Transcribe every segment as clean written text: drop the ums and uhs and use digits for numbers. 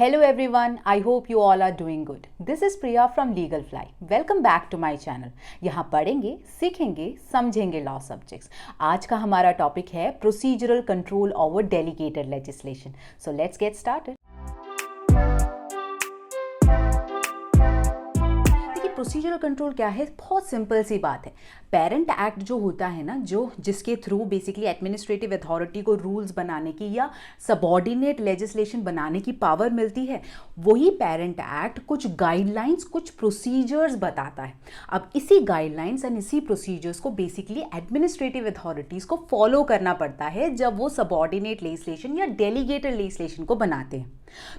Hello everyone, I hope you all are doing good. This is Priya from Legal Fly. Welcome back to my channel. यहाँ पढ़ेंगे, सीखेंगे, समझेंगे law subjects. आज का हमारा topic है procedural control over delegated legislation. So let's get started. Procedural control क्या है? बहुत सिंपल सी बात है. पेरेंट एक्ट जो होता है ना, जिसके थ्रू बेसिकली एडमिनिस्ट्रेटिव अथॉरिटी को रूल्स बनाने की या सबऑर्डिनेट लेजिस्लेशन बनाने की पावर मिलती है, वही पेरेंट एक्ट कुछ गाइडलाइंस, कुछ प्रोसीजर्स बताता है. अब इसी गाइडलाइंस एंड इसी प्रोसीजर्स को बेसिकली एडमिनिस्ट्रेटिव अथॉरिटीज़ को फॉलो करना पड़ता है जब वो सबऑर्डिनेट लेजिस्लेशन या डेलीगेटेड लेजिस्लेशन को बनाते हैं.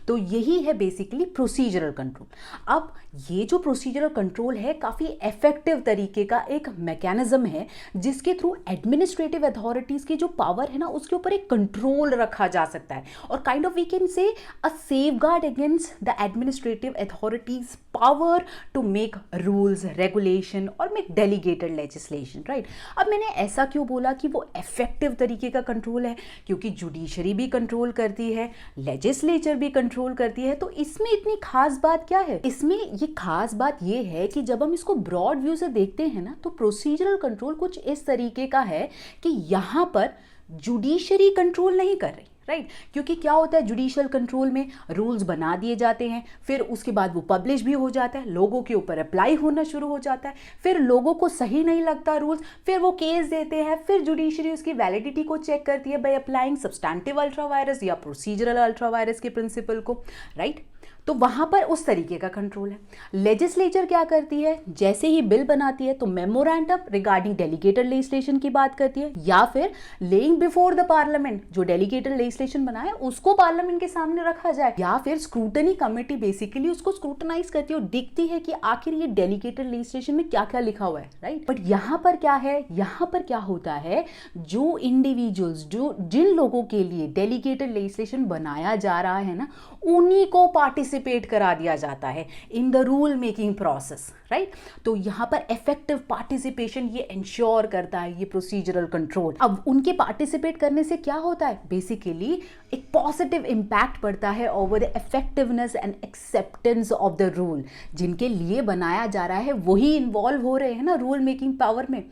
तो यही है बेसिकली प्रोसीजरल कंट्रोल. अब ये जो प्रोसीजरल कंट्रोल है काफ़ी इफेक्टिव तरीके का एक मैकेनिज्म है जिसके थ्रू एडमिनिस्ट्रेटिव अथॉरिटीज़ की जो पावर है ना, उसके ऊपर एक कंट्रोल रखा जा सकता है और kind of we can say a safeguard against the administrative authorities power to make rules, regulation और मेक डेलीगेटेड लेजिस्लेशन. राइट. अब मैंने ऐसा क्यों बोला कि वो इफेक्टिव तरीके का कंट्रोल है? क्योंकि जुडिशरी भी कंट्रोल करती है, लेजिस्लेचर भी कंट्रोल करती है. तो इसमें इतनी खास बात क्या है? इसमें ये खास बात ये है कि जब हम इसको ब्रॉड व्यू से देखते हैं ना, तो प्रोसीजरल कंट्रोल कुछ इस तरीके का है कि यहां पर जुडिशरी कंट्रोल नहीं कर रही. राइट. क्योंकि क्या होता है जुडिशियल कंट्रोल में, रूल्स बना दिए जाते हैं, फिर उसके बाद वो पब्लिश भी हो जाता है, लोगों के ऊपर अप्लाई होना शुरू हो जाता है, फिर लोगों को सही नहीं लगता रूल्स, फिर वो केस देते हैं, फिर जुडिशरी उसकी वैलिडिटी को चेक करती है by applying substantive ultra vires या प्रोसीजरल अल्ट्रा वायरस के प्रिंसिपल को. राइट. तो वहां पर उस तरीके का कंट्रोल है. लेजिस्लेचर क्या करती है? जैसे ही बिल बनाती है तो मेमोरेंडम रिगार्डिंग डेलीगेटेड लेजिस्लेशन की बात करती है, या फिर लेइंग बिफोर द पार्लियामेंट जो डेलीगेटेड लेजिस्लेशन बनाए उसको पार्लियामेंट के सामने रखा जाए, या फिर स्क्रूटनी कमेटी बेसिकली उसको स्क्रूटनाइज करती है और देखती है कि आखिर ये डेलीगेटेड लेजिस्लेशन में क्या क्या लिखा हुआ है. राइट. बट यहां पर क्या है, यहां पर क्या होता है, जो इंडिविजुअल्स, जिन लोगों के लिए डेलीगेटेड लेजिस्लेशन बनाया जा रहा है ना, उन्हीं को पार्टिसिपेट करा दिया जाता है in the rule making process. Right. तो यहां पर इफेक्टिव पार्टिसिपेशन ये इंश्योर करता है ये प्रोसीजरल कंट्रोल. अब उनके पार्टिसिपेट करने से क्या होता है? बेसिकली एक पॉजिटिव इंपैक्ट पड़ता है over the effectiveness and acceptance of the rule. जिनके लिए बनाया जा रहा है वही इन्वॉल्व हो रहे हैं ना रूल मेकिंग पावर में.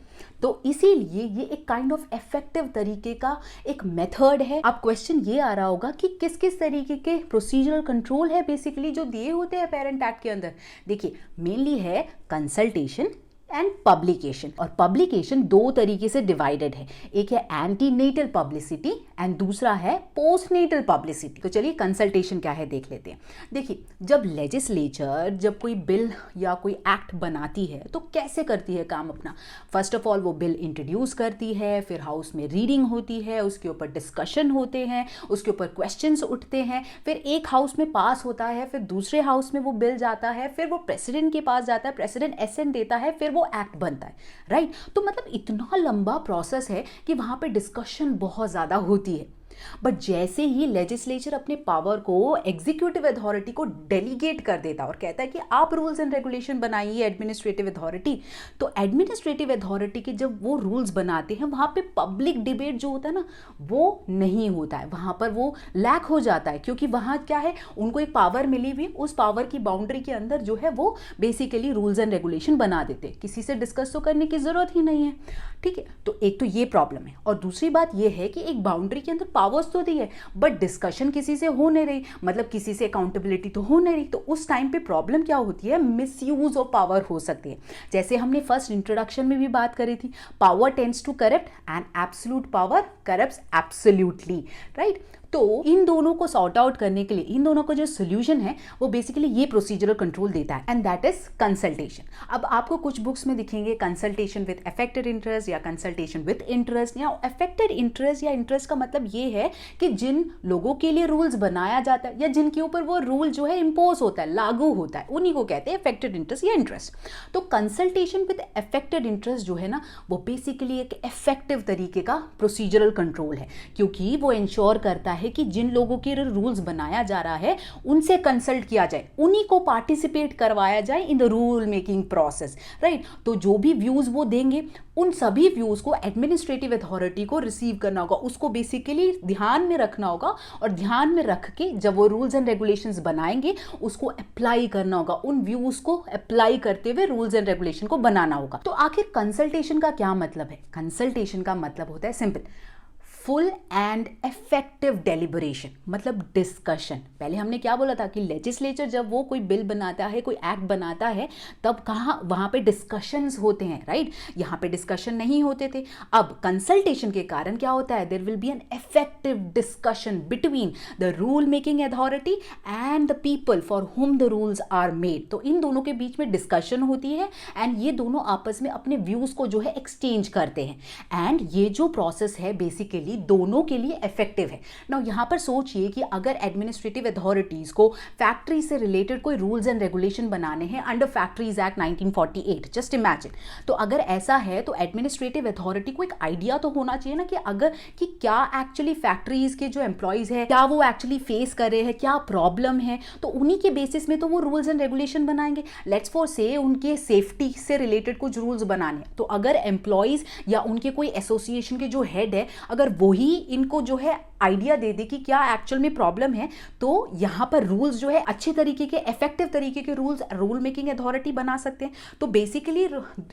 तो इसीलिए ये एक काइंड ऑफ इफेक्टिव तरीके का एक मेथड है. अब क्वेश्चन ये आ रहा होगा कि किस किस तरीके के प्रोसीजरल कंट्रोल है बेसिकली जो दिए होते हैं पेरेंट एक्ट के अंदर. देखिए, मेनली है कंसल्टेशन एंड पब्लिकेशन. और पब्लिकेशन दो तरीके से डिवाइडेड है. एक है एंटीनेटल पब्लिसिटी एंड दूसरा है पोस्टनेटल पब्लिसिटी. तो चलिए कंसल्टेशन क्या है देख लेते हैं. देखिए, जब लेजिस्लेचर जब कोई बिल या कोई एक्ट बनाती है तो कैसे करती है काम अपना? फर्स्ट ऑफ ऑल वो बिल इंट्रोड्यूस करती है, फिर हाउस में रीडिंग होती है, उसके ऊपर डिस्कशन होते हैं, उसके ऊपर क्वेश्चंस उठते हैं, फिर एक हाउस में पास होता है, फिर दूसरे हाउस में वो बिल जाता है, फिर वो प्रेसिडेंट के पास जाता है, प्रेसिडेंट एसेंट देता है, फिर वो एक्ट बनता है. राइट. तो मतलब इतना लंबा प्रोसेस है कि वहां पे डिस्कशन बहुत ज्यादा होती है. बट जैसे ही लेजिस्लेचर अपने पावर को एग्जीक्यूटिव अथॉरिटी को डेलीगेट कर देता और कहता है कि आप रूल्स एंड रेगुलेशन बनाइए एडमिनिस्ट्रेटिव अथॉरिटी, तो एडमिनिस्ट्रेटिव अथॉरिटी के जब वो रूल्स बनाते हैं वहां पे पब्लिक डिबेट जो होता है ना, वो नहीं होता है. वहां पर वो लैक हो जाता है क्योंकि वहां क्या है, उनको एक पावर मिली हुई, उस पावर की बाउंड्री के अंदर जो है वो बेसिकली रूल्स एंड रेगुलेशन बना देते, किसी से डिस्कस तो करने की जरूरत ही नहीं है. ठीक है. तो एक तो ये प्रॉब्लम है. और दूसरी बात ये है कि एक बाउंड्री के अंदर पावर्स तो दी है बट डिस्कशन किसी से हो नहीं रही, मतलब किसी से अकाउंटेबिलिटी तो हो नहीं रही. तो उस टाइम पे प्रॉब्लम क्या होती है? मिसयूज ऑफ पावर हो सकती है. जैसे हमने फर्स्ट इंट्रोडक्शन में भी बात करी थी, power tends to corrupt and absolute power corrupts absolutely. Right. तो इन दोनों को सॉर्ट आउट करने के लिए, इन दोनों का जो सोल्यूशन है वो बेसिकली ये प्रोसीजरल कंट्रोल देता है एंड दैट इज कंसल्टेशन. अब आपको कुछ बुक्स में दिखेंगे कंसल्टेशन विद अफेक्टेड इंटरेस्ट या कंसल्टेशन विद इंटरेस्ट. या अफेक्टेड इंटरेस्ट या इंटरेस्ट का मतलब ये है कि जिन लोगों के लिए रूल्स बनाया जाता है या जिनके ऊपर वो रूल जो है इम्पोज होता है, लागू होता है, उन्हीं को कहते हैं अफेक्टेड इंटरेस्ट या इंटरेस्ट. तो कंसल्टेशन विद अफेक्टेड इंटरेस्ट जो है ना, वो बेसिकली एक इफेक्टिव तरीके का प्रोसीजरल कंट्रोल है क्योंकि वो इंश्योर करता है कि जिन लोगों के रूल्स बनाया जा रहा है उनसे कंसल्ट किया जाए, उन्हीं को पार्टिसिपेट करवाया जाए in the rule making process, right. तो जो भी व्यूज वो देंगे उन सभी व्यूज को एडमिनिस्ट्रेटिव अथॉरिटी को रिसीव करना होगा, उसको बेसिकली ध्यान में रखना होगा और ध्यान में रख के जब वो रूल्स एंड रेगुलेशंस बनाएंगे उसको अप्लाई करना होगा, उन व्यूज को अप्लाई करते हुए रूल्स एंड रेगुलेशन को बनाना होगा। तो आखिर कंसल्टेशन का क्या मतलब है? कंसल्टेशन का मतलब होता है simple, full and effective deliberation, मतलब डिस्कशन। पहले हमने क्या बोला था कि लेजिस्लेचर जब वो कोई बिल बनाता है, कोई एक्ट बनाता है, तब कहाँ वहाँ पे डिस्कशंस होते हैं, राइट। यहाँ पे डिस्कशन नहीं होते थे। अब कंसल्टेशन के कारण क्या होता है, there will be an effective discussion between the rule making authority and the people for whom the rules are made. तो इन दोनों के बीच में डिस्कशन होती है एंड ये दोनों आपस में अपने व्यूज को जो है एक्सचेंज करते हैं एंड ये जो प्रोसेस है बेसिकली दोनों के लिए इफेक्टिव है। नाउ यहां पर सोचिए कि अगर एडमिनिस्ट्रेटिव अथॉरिटीज को फैक्ट्री से रिलेटेड कोई रूल्स एंड रेगुलेशन बनाने हैं under factories act 1948, just imagine. तो अगर ऐसा है तो एडमिनिस्ट्रेटिव अथॉरिटी को एक आइडिया तो होना चाहिए ना कि क्या एक्चुअली फैक्ट्रीज के जो एम्प्लॉइज है क्या वो एक्चुअली फेस कर रहे हैं, क्या प्रॉब्लम है, तो उन्हीं के बेसिस में तो वो रूल्स एंड रेगुलेशन बनाएंगे। लेट्स फॉर से उनके सेफ्टी से रिलेटेड कुछ रूल्स बनाने, तो अगर एम्प्लॉइज या उनके कोई एसोसिएशन के जो हेड है अगर वही इनको जो है आइडिया दे दे कि क्या एक्चुअल में प्रॉब्लम है, तो यहां पर रूल्स जो है अच्छे तरीके के इफेक्टिव तरीके के रूल्स रूल मेकिंग अथॉरिटी बना सकते हैं। तो बेसिकली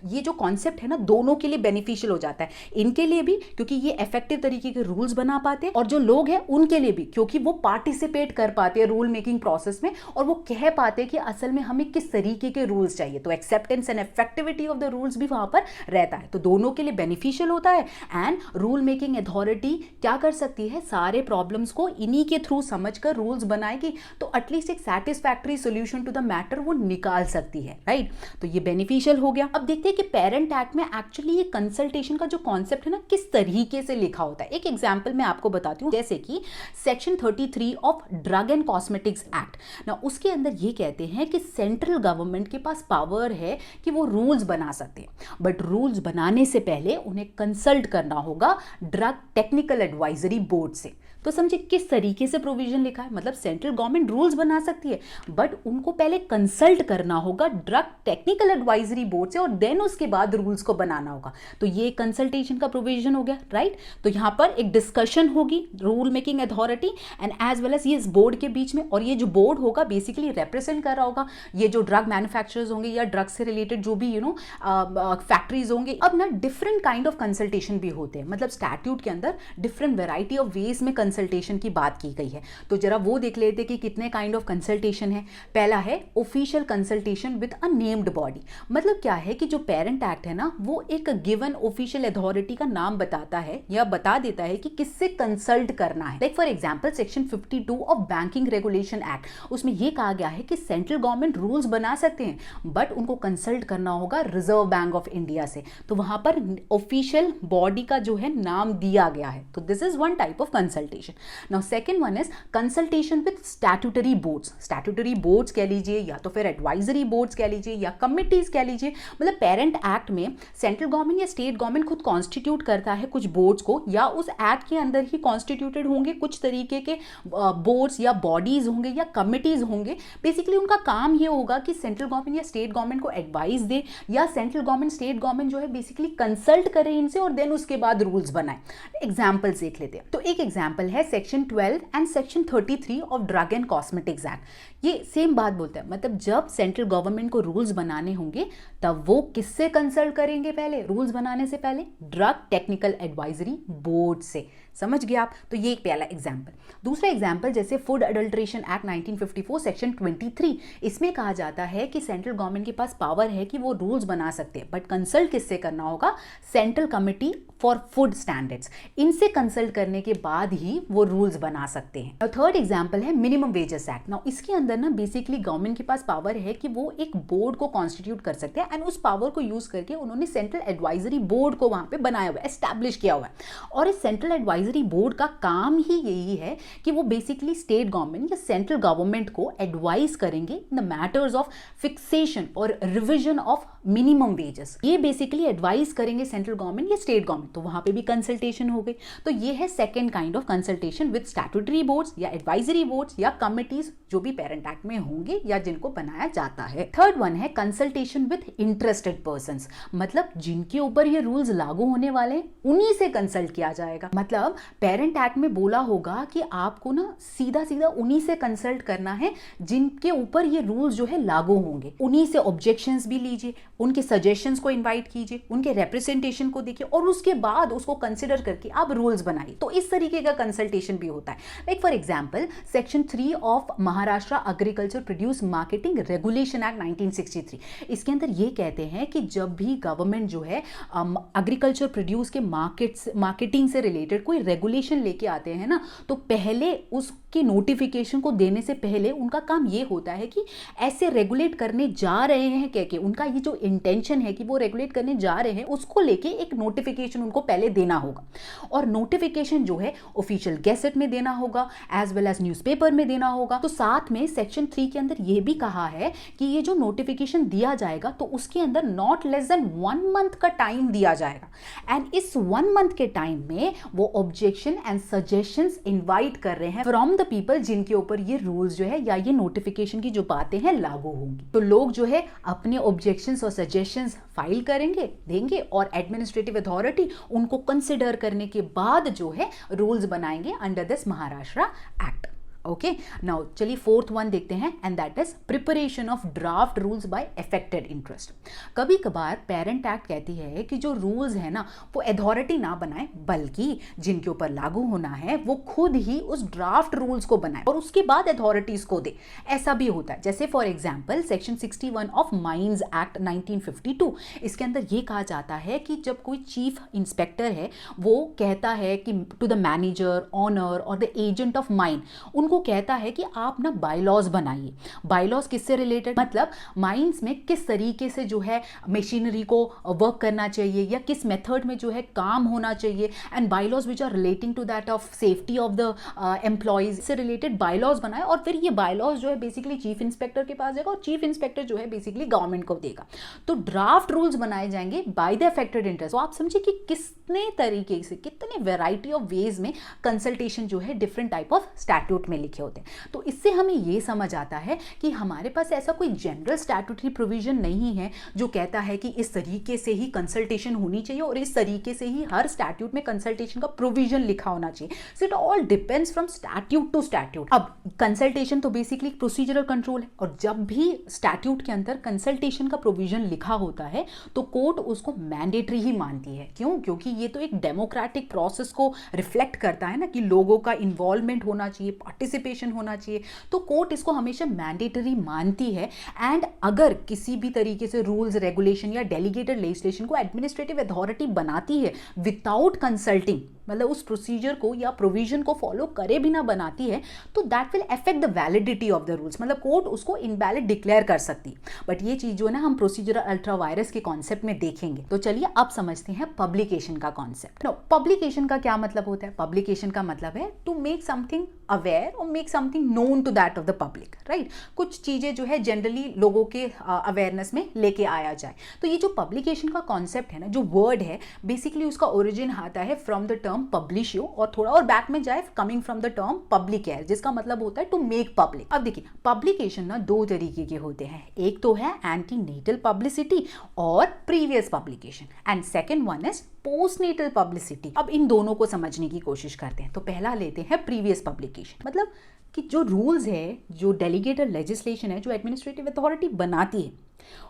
ये जो कॉन्सेप्ट है ना दोनों के लिए बेनिफिशियल हो जाता है, इनके लिए भी क्योंकि ये इफेक्टिव तरीके के रूल्स बना पाते हैं और जो लोग हैं उनके लिए भी क्योंकि वो पार्टिसिपेट कर पाते हैं रूल मेकिंग प्रोसेस में और वो कह पाते हैं कि असल में हमें किस तरीके के रूल्स चाहिए। तो acceptance and effectivity of the rules भी वहां पर रहता है, तो दोनों के लिए बेनिफिशियल होता है। एंड रूल मेकिंग अथॉरिटी क्या कर सकती है, सारे प्रॉब्लम्स को इन्हीं के थ्रू समझकर रूल्स बनाएगी तो एटलीस्ट एक satisfactory solution to the matter वो निकाल सकती है, राइट। तो ये बेनिफिशियल हो गया। अब देखते हैं कि पेरेंट एक्ट में एक्चुअली ये कंसल्टेशन का जो कॉन्सेप्ट है ना किस तरीके से लिखा होता है। एक एग्जांपल मैं आपको बताती हूँ, जैसे कि section 33 of drug and cosmetics act ना, उसके अंदर ये कहते हैं कि सेंट्रल गवर्नमेंट के पास पावर है कि वो रूल्स बना सकते हैं, बट रूल्स बनाने से पहले उन्हें कंसल्ट करना होगा ड्रग टेक्निकल एडवाइजरी बोर्ड से। तो समझे किस तरीके से प्रोविजन लिखा है, मतलब सेंट्रल गवर्नमेंट रूल्स बना सकती है बट उनको पहले कंसल्ट करना होगा ड्रग टेक्निकल एडवाइजरी बोर्ड से और देन उसके बाद रूल्स को बनाना होगा। तो ये कंसल्टेशन का प्रोविजन हो गया, राइट। तो यहां पर एक डिस्कशन होगी rule making authority and as well as ये इस बोर्ड के बीच में, और ये जो बोर्ड होगा बेसिकली रिप्रेजेंट कर रहा होगा ये जो ड्रग मैन्युफैक्चरर्स होंगे या ड्रग से रिलेटेड जो भी फैक्ट्रीज होंगे। अब ना डिफरेंट काइंड ऑफ कंसल्टेशन भी होते हैं, मतलब स्टैट्यूट के अंदर डिफरेंट वेराइटी ऑफ वेज में कंसल्टेशन की बात की गई है। तो जरा वो देख लेते कि कितने काइंड ऑफ कंसल्टेशन है। पहला है official consultation with a named body, मतलब क्या है कि जो पेरेंट एक्ट है ना वो एक गिवन ऑफिशियल अथॉरिटी का नाम बताता है या बता देता है कि किससे कंसल्ट करना है। Like for example section 52 of banking regulation act, उसमें यह कहा गया है कि सेंट्रल गवर्नमेंट रूल्स बना सकते हैं बट उनको कंसल्ट करना होगा रिजर्व बैंक ऑफ इंडिया से। तो वहां पर ऑफिशियल बॉडी का जो है नाम दिया गया है। तो this is one type of consultation. Now second one is consultation with statutory boards. Statutory boards कह लीजिए या तो फिर एडवाइजरी बोर्ड्स कह लीजिए या कमिटीज कह लीजिए, मतलब पेरेंट एक्ट में सेंट्रल गवर्नमेंट या स्टेट गवर्नमेंट खुद कॉन्स्टिट्यूट करता है कुछ बोर्ड्स को, या उस एक्ट के अंदर ही कॉन्स्टिट्यूटेड होंगे कुछ तरीके के बोर्ड्स या बॉडीज होंगे या कमिटीज होंगे। बेसिकली उनका काम ये होगा कि सेंट्रल गवर्नमेंट या स्टेट गवर्नमेंट को एडवाइस दे या सेंट्रल गवर्नमेंट स्टेट गवर्नमेंट जो है बेसिकली कंसल्ट करे इनसे और देन उसके बाद रूल्स बनाए। एग्जाम्पल्स देख लेते हैं। तो एक एग्जाम्पल है section 12 and section 33 of drug and cosmetics act. ये सेम बात बोलता है, मतलब जब सेंट्रल गवर्नमेंट को रूल्स बनाने होंगे तब वो किससे कंसल्ट करेंगे, पहले रूल्स बनाने से पहले ड्रग टेक्निकल एडवाइजरी बोर्ड से। समझ गए आप? तो ये एक पहला एग्जाम्पल। दूसरा एग्जाम्पल जैसे फूड अडल्ट्रेशन एक्ट 1954 सेक्शन 23, इसमें कहा जाता है कि सेंट्रल गवर्नमेंट के पास पावर है कि वो रूल्स बना सकते हैं बट कंसल्ट किससे करना होगा, central committee for food standards, इनसे कंसल्ट करने के बाद ही वो रूल्स बना सकते हैं। थर्ड एग्जाम्पल है मिनिमम वेजेस एक्ट। नाउ इसके अंदर ना बेसिकली गवर्नमेंट के पास पावर है कि वो एक बोर्ड को कॉन्स्टिट्यूट कर सकते हैं एंड उस पावर को यूज करके उन्होंने सेंट्रल एडवाइजरी बोर्ड को वहां पे बनाया हुआ है, एस्टैब्लिश किया हुआ है। और इस सेंट्रल एडवाइजरी एडवाइजरी बोर्ड का काम ही यही है कि वो बेसिकली स्टेट गवर्नमेंट या सेंट्रल गवर्नमेंट को एडवाइस करेंगे in the matters of fixation और रिविजन ऑफ मिनिमम वेजेस। ये बेसिकली एडवाइस करेंगे सेंट्रल गवर्नमेंट या स्टेट गवर्नमेंट, तो वहां पे भी कंसल्टेशन हो गई। तो ये है second kind of consultation with statutory boards या एडवाइजरी बोर्ड्स या कमिटीज जो भी पेरेंट एक्ट में होंगे या जिनको बनाया जाता है। थर्ड वन है कंसल्टेशन विद इंटरेस्टेड पर्संस, मतलब जिनके ऊपर ये रूल्स लागू होने वाले हैं उन्हीं से कंसल्ट किया जाएगा। मतलब पेरेंट एक्ट में बोला होगा कि आपको ना सीधा सीधा उन्हीं से कंसल्ट करना है जिनके ऊपर ये रूल्स जो है लागू होंगे। उन्हीं से ऑब्जेक्शंस भी लीजिए, उनके सजेशंस को इनवाइट कीजिए, उनके रिप्रेजेंटेशन को देखिए और उसके बाद उसको कंसिडर करके आप रूल्स बनाइए। तो इस तरीके का कंसल्टेशन भी होता है। Like for example section 3 of Maharashtra agriculture produce marketing regulation act 1963, इसके अंदर ये कहते हैं कि जब भी गवर्नमेंट जो है एग्रीकल्चर प्रोड्यूस के मार्केटिंग से रिलेटेड कोई रेगुलेशन लेके आते हैं ना, तो पहले उसके नोटिफिकेशन को देने से पहले उनका काम ये होता है कि ऐसे रेगुलेट करने जा रहे हैं कह के, उनका ये जो इंटेंशन है कि वो रेगुलेट करने जा रहे हैं उसको लेके एक नोटिफिकेशन उनको पहले देना होगा। और नोटिफिकेशन जो है ऑफिशियल गैजेट में देना होगा एज वेल एज न्यूज़पेपर में देना होगा। तो साथ में सेक्शन 3 के अंदर ये भी कहा है कि ये जो नोटिफिकेशन दिया जाएगा तो उसके अंदर नॉट लेस देन 1 मंथ का टाइम दिया जाएगा एंड इस 1 मंथ के टाइम में वो ऑब्जेक्शन एंड सजेशंस इनवाइट कर रहे हैं फ्रॉम द पीपल जिनके ऊपर ये रूल्स जो है या ये नोटिफिकेशन की जो बातें हैं लागू होंगी। तो लोग जो है अपने ऑब्जेक्शंस और सजेशंस फाइल करेंगे, देंगे और एडमिनिस्ट्रेटिव अथॉरिटी उनको कंसिडर करने के बाद जो है रूल्स बनाएंगे under this Maharashtra act. Okay, now चलिए फोर्थ वन देखते हैं and that is preparation of draft rules by affected interest. कभी कभार पेरेंट एक्ट कहती है कि जो रूल्स है ना वो अथॉरिटी ना बनाए बल्कि जिनके ऊपर लागू होना है वो खुद ही उस ड्राफ्ट रूल्स को बनाए और उसके बाद अथॉरिटीज को दे। ऐसा भी होता है, जैसे for example section 61 of mines act 1952, इसके अंदर ये कहा जाता है कि जब कोई चीफ इंस्पेक्टर है वो कहता है कि टू द मैनेजर, ऑनर और द एजेंट ऑफ माइन, उनको कहता है कि आप ना बायलॉज बनाइए। बायलॉज किससे रिलेटेड, मतलब माइंस में किस तरीके से जो है मशीनरी को वर्क करना चाहिए या किस मेथड में जो है काम होना चाहिए and bylaws which are relating to that of safety of the employees से रिलेटेड बायलॉज बनाए और फिर ये बायलॉज जो है बेसिकली चीफ इंस्पेक्टर के पास जाएगा और चीफ इंस्पेक्टर जो है बेसिकली गवर्नमेंट को देगा। तो ड्राफ्ट रूल्स बनाए जाएंगे बाय द अफेक्टेड इंटरेस्ट। तो आप समझिए कि कितने तरीके से, कितने वेराइटी ऑफ वेज में कंसल्टेशन जो है डिफरेंट टाइप ऑफ स्टैट्यूट में लिखे होते हैं। तो इससे हमें यह समझ आता है कि हमारे पास ऐसा कोई जनरल स्टैट्यूटरी प्रोविजन नहीं है जो कहता है कि इस तरीके से ही कंसल्टेशन होनी चाहिए और इस तरीके से ही हर स्टैट्यूट में कंसल्टेशन का प्रोविजन लिखा होना चाहिए। So it all depends from statute to statute. अब कंसल्टेशन तो बेसिकली प्रोसीजरल कंट्रोल है और जब भी स्टैट्यूट के अंदर कंसल्टेशन का प्रोविजन लिखा होता है तो कोर्ट उसको मैंडेटरी ही मानती है। क्यों? क्योंकि ये तो एक डेमोक्रेटिक प्रोसेस को रिफ्लेक्ट करता है ना कि लोगों का इन्वॉल्वमेंट होना चाहिए, पार्टिसिपेशन होना चाहिए, तो कोर्ट इसको हमेशा मैंडेटरी मानती है। एंड अगर किसी भी तरीके से रूल्स, रेगुलेशन या डेलीगेटेड लेजिस्लेशन को एडमिनिस्ट्रेटिव अथॉरिटी बनाती है विदाउट कंसल्टिंग, मतलब उस प्रोसीजर को या प्रोविजन को फॉलो करे बिना बनाती है, तो that will affect the validity of the rules, मतलब कोर्ट उसको इनवैलिड डिक्लेयर कर सकती है। बट ये चीज जो है ना हम प्रोसीजरल अल्ट्रा वायरस के कॉन्सेप्ट में देखेंगे। तो चलिए अब समझते हैं पब्लिकेशन का कॉन्सेप्ट। नो, पब्लिकेशन का क्या मतलब होता है? पब्लिकेशन का मतलब है टू मेक समथिंग अवेयर और make something known to that of the public, right? कुछ चीजें जो है जनरली लोगों के अवेयरनेस में लेके आया जाए। तो ये जो पब्लिकेशन का कॉन्सेप्ट है ना, जो वर्ड है बेसिकली उसका ओरिजिन आता है from the term publish you और थोड़ा और बैक में जाए कमिंग फ्रॉम द टर्म पब्लिकेयर, जिसका मतलब होता है टू मेक पब्लिक। अब देखिए पब्लिकेशन ना दो तरीके के होते हैं, एक तो है एंटीनेटल पब्लिसिटी और previous publication and second one is postnatal publicity. अब इन दोनों को समझने की कोशिश करते हैं। तो पहला लेते हैं प्रीवियस पब्लिकेशन, मतलब कि जो रूल्स है, जो डेलीगेटेड लेजिस्लेशन है, जो एडमिनिस्ट्रेटिव अथॉरिटी बनाती है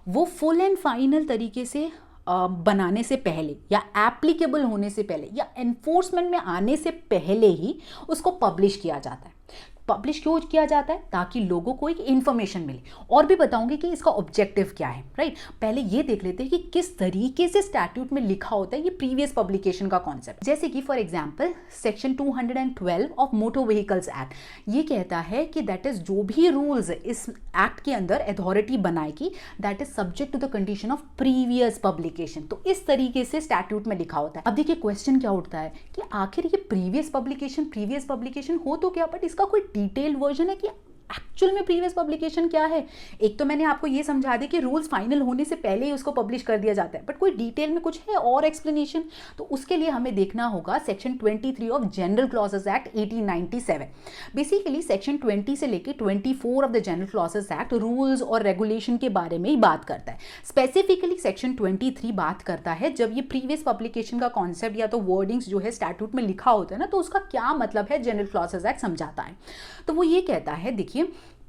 वो फुल एंड फाइनल तरीके से बनाने से पहले या एप्लीकेबल होने से पहले या एनफोर्समेंट में आने से पहले ही उसको पब्लिश किया जाता है। पब्लिश क्यों किया जाता है? ताकि लोगों को एक इन्फॉर्मेशन मिले। और भी बताऊंगी कि इसका ऑब्जेक्टिव क्या है, राइट। पहले ये देख लेते हैं कि किस तरीके से स्टैट्यूट में लिखा होता है ये प्रीवियस पब्लिकेशन का कॉन्सेप्ट। जैसे कि for example section 212 of motor vehicles act, ये कहता है कि दैट इज जो भी रूल्स इस एक्ट के अंदर अथॉरिटी बनाएगी that is subject to the condition of previous publication. तो इस तरीके से स्टैट्यूट में लिखा होता है। अब देखिए क्वेश्चन क्या उठता है कि आखिर ये प्रीवियस पब्लिकेशन हो तो क्या, बट इसका कोई डिटेल्ड वर्जन है कि एक्चुअल में प्रीवियस पब्लिकेशन क्या है। एक तो मैंने आपको ये समझा दिया कि रूल्स फाइनल होने से पहले ही उसको पब्लिश कर दिया जाता है, बट कोई डिटेल में कुछ है और एक्सप्लेनेशन, तो उसके लिए हमें देखना होगा section 23 of general clauses act 1897। Basically section 20 से लेके 24 of the general clauses act rules और रेगुलेशन के बारे में ही बात करता है। स्पेसिफिकली सेक्शन 23 बात करता है जब ये प्रीवियस पब्लिकेशन का कॉन्सेप्ट या तो वर्डिंग्स जो है स्टैट्यूट में लिखा होता है ना, तो उसका क्या मतलब है जनरल क्लॉजेस एक्ट समझाता है। तो वो ये कहता है, देखिए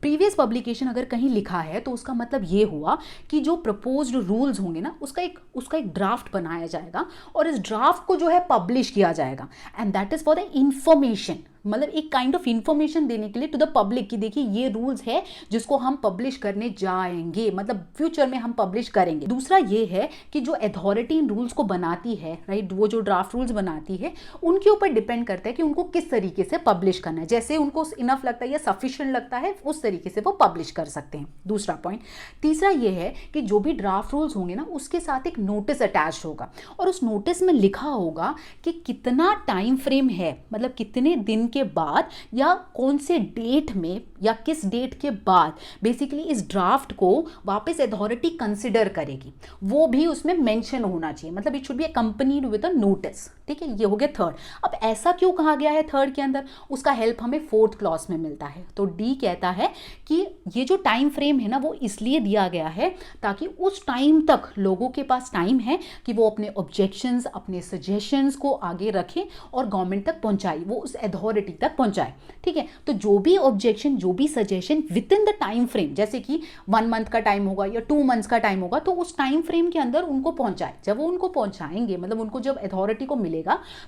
प्रीवियस पब्लिकेशन अगर कहीं लिखा है तो उसका मतलब ये हुआ कि जो प्रपोज्ड रूल्स होंगे ना उसका एक ड्राफ्ट बनाया जाएगा और इस ड्राफ्ट को जो है पब्लिश किया जाएगा, and that is for the information, मतलब एक काइंड ऑफ इंफॉर्मेशन देने के लिए टू द पब्लिक कि देखिए ये रूल्स है जिसको हम पब्लिश करने जाएंगे, मतलब फ्यूचर में हम पब्लिश करेंगे। दूसरा ये है कि जो अथॉरिटी इन रूल्स को बनाती है, राइट, वो जो ड्राफ्ट रूल्स बनाती है उनके ऊपर डिपेंड करता है कि उनको किस तरीके से पब्लिश करना है। जैसे उनको इनफ लगता है या सफिशिएंट लगता है उस तरीके से वो पब्लिश कर सकते हैं। दूसरा पॉइंट। तीसरा ये है कि जो भी ड्राफ्ट रूल्स होंगे ना उसके साथ एक नोटिस अटैच होगा और उस नोटिस में लिखा होगा कि कितना टाइम फ्रेम है, मतलब कितने दिन के बाद या कौन से डेट में या किस डेट के बाद बेसिकली इस ड्राफ्ट को वापस अथॉरिटी कंसिडर करेगी, वो भी उसमें मेंशन होना चाहिए, मतलब it should be accompanied with a notice. ठीक है, ये हो गया थर्ड। अब ऐसा क्यों कहा गया है थर्ड के अंदर, उसका हेल्प हमें फोर्थ क्लॉज में मिलता है। तो डी कहता है कि ये जो टाइम फ्रेम है ना वो इसलिए दिया गया है ताकि उस टाइम तक लोगों के पास टाइम है कि वो अपने ऑब्जेक्शंस, अपने सजेशंस को आगे रखें और गवर्नमेंट तक पहुंचाए, वो उस अथॉरिटी तक पहुंचाए। ठीक है, तो जो भी ऑब्जेक्शन, जो भी suggestion with in the time frame, जैसे कि 1 मंथ का टाइम होगा या 2 मंथ्स का टाइम होगा, तो उस टाइम फ्रेम के अंदर उनको पहुंचाए। जब वो उनको पहुंचाएंगे, मतलब उनको जब अथॉरिटी को मिलेगा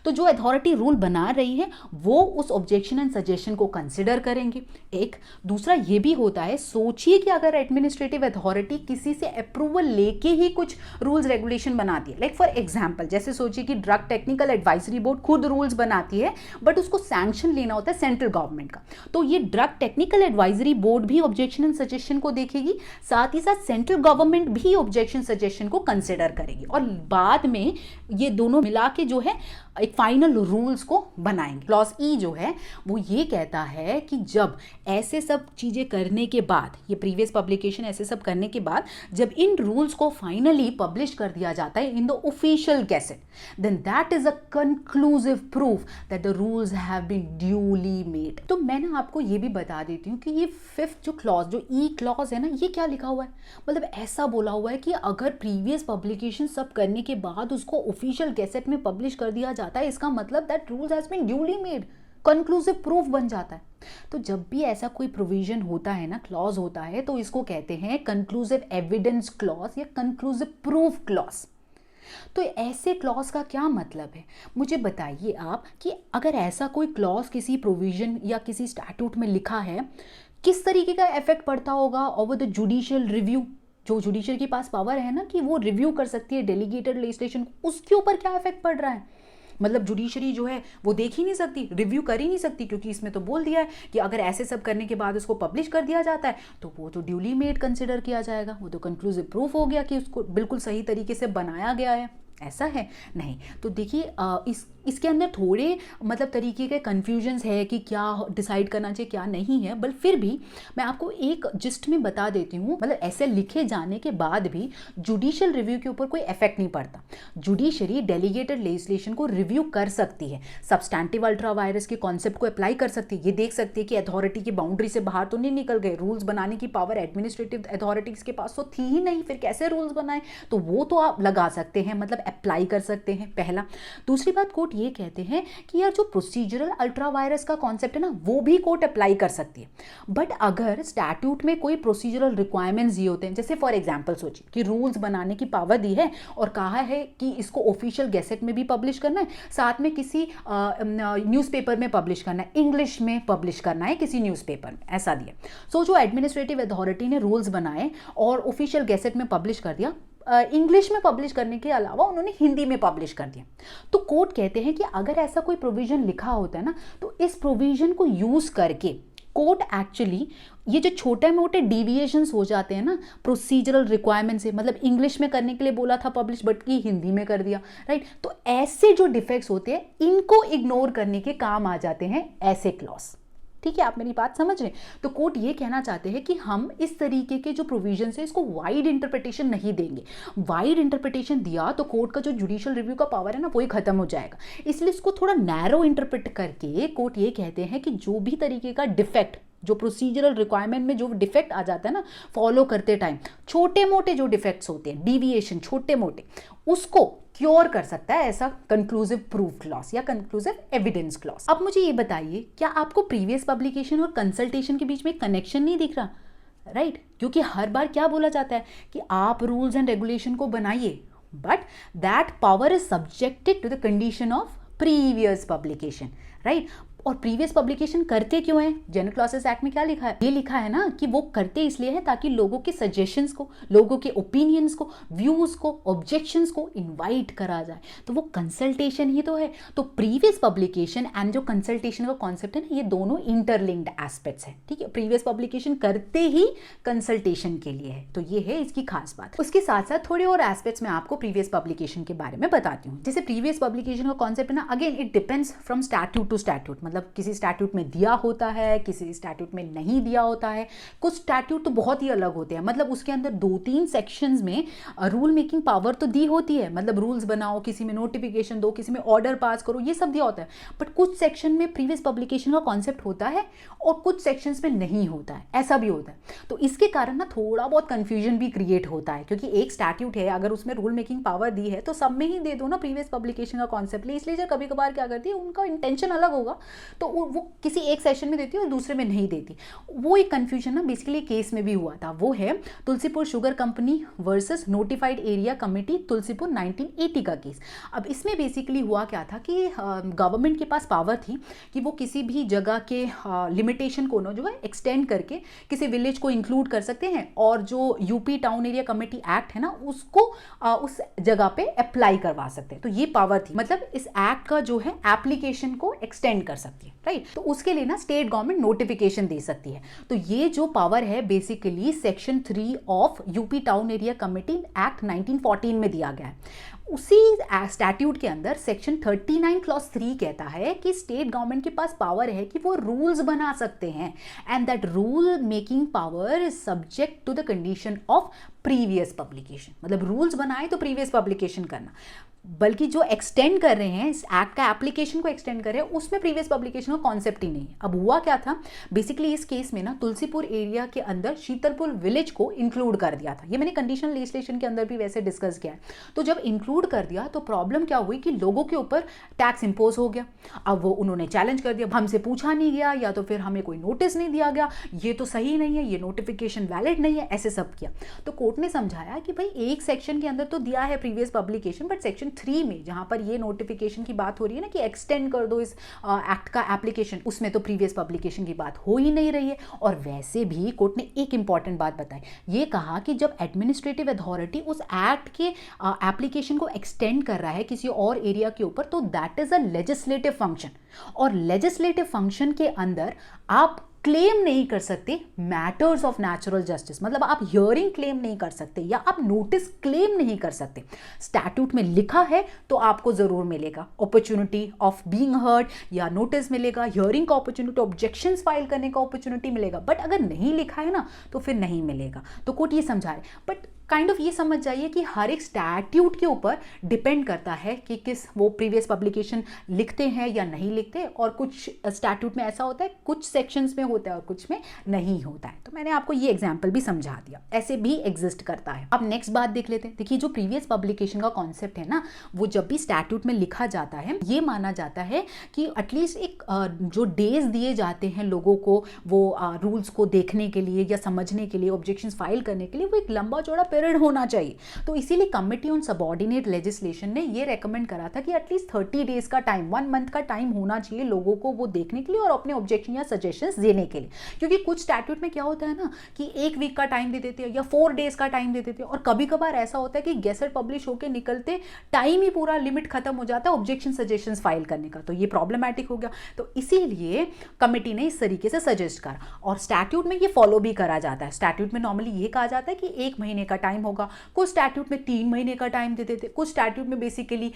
तो जो अथॉरिटी रूल बना रही है वो उस ऑब्जेक्शन एंड सजेशन को कंसिडर करेंगे। एक दूसरा ये भी होता है, सोचिए कि अगर एडमिनिस्ट्रेटिव अथॉरिटी किसी से अप्रूवल लेके ही कुछ रूल्स रेगुलेशन बनाती है, लाइक फॉर एग्जांपल जैसे सोचिए कि ड्रग टेक्निकल एडवाइजरी बोर्ड खुद रूल्स बनाती है बट उसको सैंक्शन लेना होता है सेंट्रल गवर्नमेंट का, तो ये ड्रग टेक्निकल एडवाइजरी बोर्ड भी ऑब्जेक्शन एंड सजेशन को देखेगी, साथ ही साथ सेंट्रल गवर्नमेंट भी ऑब्जेक्शन सजेशन को कंसिडर करेगी और बाद में ये दोनों मिला के जो है एक फाइनल रूल्स को बनाएंगे। क्लॉज ई जो है वो ये कहता है कि जब ऐसे सब चीजें करने के बाद, ये प्रीवियस पब्लिकेशन ऐसे सब करने के बाद जब इन रूल्स को फाइनली पब्लिश कर दिया जाता है in the official gazette, then that is a conclusive proof that the rules have been duly made. तो मैं ना आपको ये भी बता देती हूँ कि ये फिफ्थ जो क्लॉज, जो ई क्लॉज है ना, ये क्या लिखा हुआ है, मतलब ऐसा बोला हुआ है कि अगर प्रीवियस पब्लिकेशन सब करने के बाद उसको ऑफिशियल गैजेट में पब्लिश कर दिया जाता है, इसका मतलब that rules has been duly made, conclusive proof बन जाता है। तो जब भी ऐसा कोई प्रोविजन होता है ना, क्लॉज होता है, तो इसको कहते हैं कंक्लूसिव एविडेंस क्लॉज या कंक्लूसिव प्रूफ क्लॉज। तो ऐसे क्लॉज का क्या मतलब है, मुझे बताइए आप कि अगर ऐसा कोई क्लॉज किसी प्रोविजन या किसी स्टैट्यूट में लिखा है, किस तरीके का इफेक्ट पड़ता होगा ओवर द जुडिशियल रिव्यू। जो जुडिशियल के पास पावर है ना कि वो रिव्यू कर सकती है डेलीगेटेड लेजिस्लेशन, उसके ऊपर क्या इफेक्ट पड़ रहा है। मतलब जुडिशरी जो है वो देख ही नहीं सकती, रिव्यू कर ही नहीं सकती, क्योंकि इसमें तो बोल दिया है कि अगर ऐसे सब करने के बाद उसको पब्लिश कर दिया जाता है तो वो तो ड्यूली मेड कंसिडर किया जाएगा, वो तो कंक्लूसिव प्रूफ हो गया कि उसको बिल्कुल सही तरीके से बनाया गया है। ऐसा है नहीं। तो देखिए इसके अंदर थोड़े मतलब तरीके के कन्फ्यूजन्स है कि क्या डिसाइड करना चाहिए क्या नहीं है, बट फिर भी मैं आपको एक जिस्ट में बता देती हूँ। मतलब ऐसे लिखे जाने के बाद भी जुडिशियल रिव्यू के ऊपर कोई इफेक्ट नहीं पड़ता। जुडिशरी डेलीगेटेड लेजिस्लेशन को रिव्यू कर सकती है, सब्सटैंटिव अल्ट्रा वायरस के कॉन्सेप्ट को अप्लाई कर सकती है, ये देख सकती है कि अथॉरिटी की बाउंड्री से बाहर तो नहीं निकल गए, रूल्स बनाने की पावर एडमिनिस्ट्रेटिव अथॉरिटीज के पास तो थी ही नहीं, फिर कैसे रूल्स बनाए, तो वो तो आप लगा सकते हैं, मतलब अप्लाई कर सकते हैं, पहला। दूसरी बात, कोर्ट कोर्ट ये कहते हैं कि यार जो प्रोसीजरल अल्ट्रा वायरस का कॉन्सेप्ट है ना, वो भी कोर्ट अप्लाई कर सकती है। बट अगर स्टैट्यूट में कोई प्रोसीजरल रिक्वायरमेंट्स ये होते हैं, जैसे फॉर एग्जांपल सोचिए कि रूल्स बनाने की पावर दी है और कहा है कि इसको ऑफिशियल गैसेट में भी पब्लिश करना है, साथ में किसी न्यूज़पेपर में पब्लिश करना है, इंग्लिश में पब्लिश करना है किसी न्यूज़पेपर में, ऐसा दिया। सो जो एडमिनिस्ट्रेटिव अथॉरिटी ने रूल्स बनाए और ऑफिशियल गैसेट में पब्लिश कर दिया, इंग्लिश में पब्लिश करने के अलावा उन्होंने हिंदी में पब्लिश कर दिया, तो कोर्ट कहते हैं कि अगर ऐसा कोई प्रोविजन लिखा होता है ना, तो इस प्रोविजन को यूज करके कोर्ट एक्चुअली ये जो छोटे मोटे डिविएशंस हो जाते हैं ना प्रोसीजरल रिक्वायरमेंट से, मतलब इंग्लिश में करने के लिए बोला था पब्लिश बट की हिंदी में कर दिया, राइट, तो ऐसे जो डिफेक्ट्स होते हैं इनको इग्नोर करने के काम आ जाते हैं ऐसे क्लॉज। ठीक है, आप मेरी बात समझ रहे हैं? तो कोर्ट ये कहना चाहते हैं कि हम इस तरीके के जो प्रोविजन है इसको वाइड इंटरप्रिटेशन नहीं देंगे। वाइड इंटरप्रिटेशन दिया तो कोर्ट का जो जुडिशियल रिव्यू का पावर है ना वही खत्म हो जाएगा, इसलिए इसको थोड़ा नैरो इंटरप्रेट करके कोर्ट ये कहते हैं कि जो भी तरीके का डिफेक्ट, जो प्रोसीजरल रिक्वायरमेंट में जो डिफेक्ट आ जाता है ना फॉलो करते टाइम, छोटे मोटे जो डिफेक्ट्स होते हैं, डिविएशन छोटे मोटे, उसको क्योर कर सकता है ऐसा कंक्लूसिव प्रूफ क्लॉज या कंक्लूसिव एविडेंस क्लॉज। अब मुझे ये बताइए, क्या आपको प्रीवियस पब्लिकेशन और कंसल्टेशन के बीच में कनेक्शन नहीं दिख रहा? राइट, क्योंकि हर बार क्या बोला जाता है कि आप रूल्स एंड रेगुलेशन को बनाइए, but that power is subjected to the condition of previous publication, right. और प्रीवियस पब्लिकेशन करते क्यों है? जनरल क्लॉसेस एक्ट में क्या लिखा है? ये लिखा है ना कि वो करते इसलिए है ताकि लोगों के सजेशंस को, लोगों के ओपिनियंस को, व्यूज को, ऑब्जेक्शंस को इनवाइट करा जाए, तो वो कंसल्टेशन ही तो है। तो प्रीवियस पब्लिकेशन एंड जो कंसल्टेशन का कॉन्सेप्ट है ना, ये दोनों इंटरलिंक्ड एस्पेक्ट्स है, ठीक है। प्रीवियस पब्लिकेशन करते ही कंसल्टेशन के लिए है, तो ये है इसकी खास बात। उसके साथ साथ थोड़े और एस्पेक्ट्स में आपको प्रीवियस पब्लिकेशन के बारे में बताती हूँ। जैसे प्रीवियस पब्लिकेशन का कॉन्सेप्ट है ना, again it depends from statute to statute, मतलब किसी स्टैट्यूट में दिया होता है, किसी स्टैट्यूट में नहीं दिया होता है। कुछ स्टैट्यूट तो बहुत ही अलग होते हैं, मतलब उसके अंदर 2-3 सेक्शंस में रूल मेकिंग पावर तो दी होती है, मतलब रूल्स बनाओ, किसी में नोटिफिकेशन दो, किसी में ऑर्डर पास करो, ये सब दिया होता है। बट कुछ सेक्शन में प्रीवियस पब्लिकेशन का कॉन्सेप्ट होता है और कुछ सेक्शंस में नहीं होता है, ऐसा भी होता है। तो इसके कारण ना थोड़ा बहुत कंफ्यूजन भी क्रिएट होता है, क्योंकि एक स्टैट्यूट है, अगर उसमें रूल मेकिंग पावर दी है तो सब में ही दे दो ना प्रीवियस पब्लिकेशन का कॉन्सेप्ट। इसलिए जो कभी कभार क्या करती है, उनका इंटेंशन अलग होगा तो वो किसी एक सेशन में देती है और दूसरे में नहीं देती। वो एक कंफ्यूजन ना बेसिकली केस में भी हुआ था, वो है Tulsipur sugar company versus notified area committee Tulsipur 1980 का केस। अब इसमें बेसिकली हुआ क्या था कि गवर्नमेंट के पास पावर थी कि वो किसी भी जगह के लिमिटेशन को जो है एक्सटेंड करके किसी विलेज को इंक्लूड कर सकते हैं, और जो UP town area committee act है ना उसको उस जगह पे अप्लाई करवा सकते हैं। तो ये पावर थी, मतलब इस एक्ट का जो है एप्लीकेशन को एक्सटेंड कर सकती है, राइट। तो उसके लिए ना स्टेट गवर्नमेंट नोटिफिकेशन दे सकती है। तो ये जो पावर है basically section 3 of UP town area committee act 1914 में दिया गया है। उसी स्टैट्यूट के अंदर सेक्शन 39 क्लॉज 3 कहता है कि स्टेट गवर्नमेंट के पास पावर है कि वो रूल्स बना सकते हैं, and that rule making power is subject to the condition of previous publication. मतलब रूल्स बनाए तो प्रीवियस पब्लिकेशन करना, बल्कि जो एक्सटेंड कर रहे हैं इस एक्ट का एप्लीकेशन को एक्सटेंड कर रहे हैं उसमें प्रीवियस पब्लिकेशन का कॉन्सेप्ट ही नहीं है। अब हुआ क्या था बेसिकली इस केस में ना, तुलसीपुर एरिया के अंदर शीतलपुर विलेज को इंक्लूड कर दिया था। ये मैंने कंडीशनल लेजिस्लेशन के अंदर भी वैसे डिस्कस किया है। तो जब इंक्लूड कर दिया तो प्रॉब्लम क्या हुई कि लोगों के ऊपर टैक्स इंपोज हो गया। अब वो उन्होंने चैलेंज कर दिया, हमसे पूछा नहीं गया या तो फिर हमें कोई नोटिस नहीं दिया गया, ये तो सही नहीं है, ये नोटिफिकेशन वैलिड नहीं है, ऐसे सब किया। तो कोर्ट ने समझाया कि भाई एक सेक्शन के अंदर तो दिया है प्रीवियस पब्लिकेशन, बट सेक्शन 3 में जहां पर ये नोटिफिकेशन की बात हो रही है ना कि एक्सटेंड कर दो इस एक्ट का एप्लीकेशन, उसमें तो प्रीवियस पब्लिकेशन की बात हो ही नहीं रही है। और वैसे भी कोर्ट ने एक इंपॉर्टेंट बात बताई, ये कहा कि जब एडमिनिस्ट्रेटिव अथॉरिटी उस एक्ट के एप्लीकेशन को एक्सटेंड कर रहा है किसी और एरिया के ऊपर, तो that is a legislative function, और लेजिस्लेटिव फंक्शन के अंदर आप क्लेम नहीं कर सकते मैटर्स ऑफ नेचुरल जस्टिस, मतलब आप हियरिंग क्लेम नहीं कर सकते या आप नोटिस क्लेम नहीं कर सकते। स्टैट्यूट में लिखा है तो आपको जरूर मिलेगा अपॉर्चुनिटी ऑफ बीइंग हर्ड, या नोटिस मिलेगा, हियरिंग का अपॉर्चुनिटी, ऑब्जेक्शंस फाइल करने का अपॉर्चुनिटी मिलेगा, बट अगर नहीं लिखा है ना तो फिर नहीं मिलेगा। तो कोर्ट ये समझा रहे, बट काइंड ऑफ ये समझ जाइए कि हर एक स्टैट्यूट के ऊपर डिपेंड करता है कि किस वो प्रीवियस पब्लिकेशन लिखते हैं या नहीं लिखते, और कुछ स्टैट्यूट में ऐसा होता है, कुछ सेक्शंस में होता है और कुछ में नहीं होता है। तो मैंने आपको ये एग्जांपल भी समझा दिया, ऐसे भी एग्जिस्ट करता है। अब नेक्स्ट बात देख लेते हैं। देखिए जो प्रीवियस पब्लिकेशन का कॉन्सेप्ट है ना, वो जब भी स्टैट्यूट में लिखा जाता है, ये माना जाता है कि एटलीस्ट एक जो डेज दिए जाते हैं लोगों को वो रूल्स को देखने के लिए या समझने के लिए, ऑब्जेक्शंस फाइल करने के लिए, वो एक लंबा चौड़ा पीरियड होना चाहिए। तो इसीलिए कमिटी ऑन सबऑर्डिनेट लेजिस्लेशन ने ये रेकमेंड करा था कि एटलीस्ट 30 डेज का टाइम, 1 मंथ का टाइम होना चाहिए लोगों को वो देखने के लिए और अपने ऑब्जेक्शन या सजेशंस देने के लिए। क्योंकि कुछ स्टैट्यूट में क्या होता है ना कि 1 वीक का टाइम दे देते हैं या 4 डेज का टाइम दे देते हैं, और कभी कभार ऐसा होता है कि गेसेट पब्लिश होकर निकलते टाइम ही पूरा लिमिट खत्म हो जाता है ऑब्जेक्शन सजेशंस फाइल करने का। तो ये प्रॉब्लमैटिक हो गया। तो इसीलिए कमिटी ने इस तरीके से सजेस्ट करा, और स्टैट्यूट में ये फॉलो भी करा जाता है। स्टैट्यूट में नॉर्मली ये कहा जाता है कि 1 महीने का टाइम होगा, कुछ स्टैट्यूट में 3 महीने का टाइम दे देते, कुछ स्टैट्यूट में बेसिकली